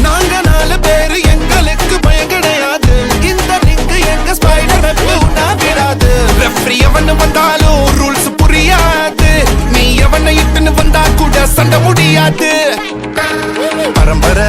நாங்க 4 பேரு எங்களுக்கு பயம் கிடையாது. இந்த லிங்க் எங்க ஸ்பைடர் வெப் உண்டா விடாது. ரெஃப்ரி எவனு வந்தாலும் ரூல்ஸ் புரியாது. நீ எவனை இட்டுன்னு வந்தா கூட சண்டை முடியாது. பரம்பரை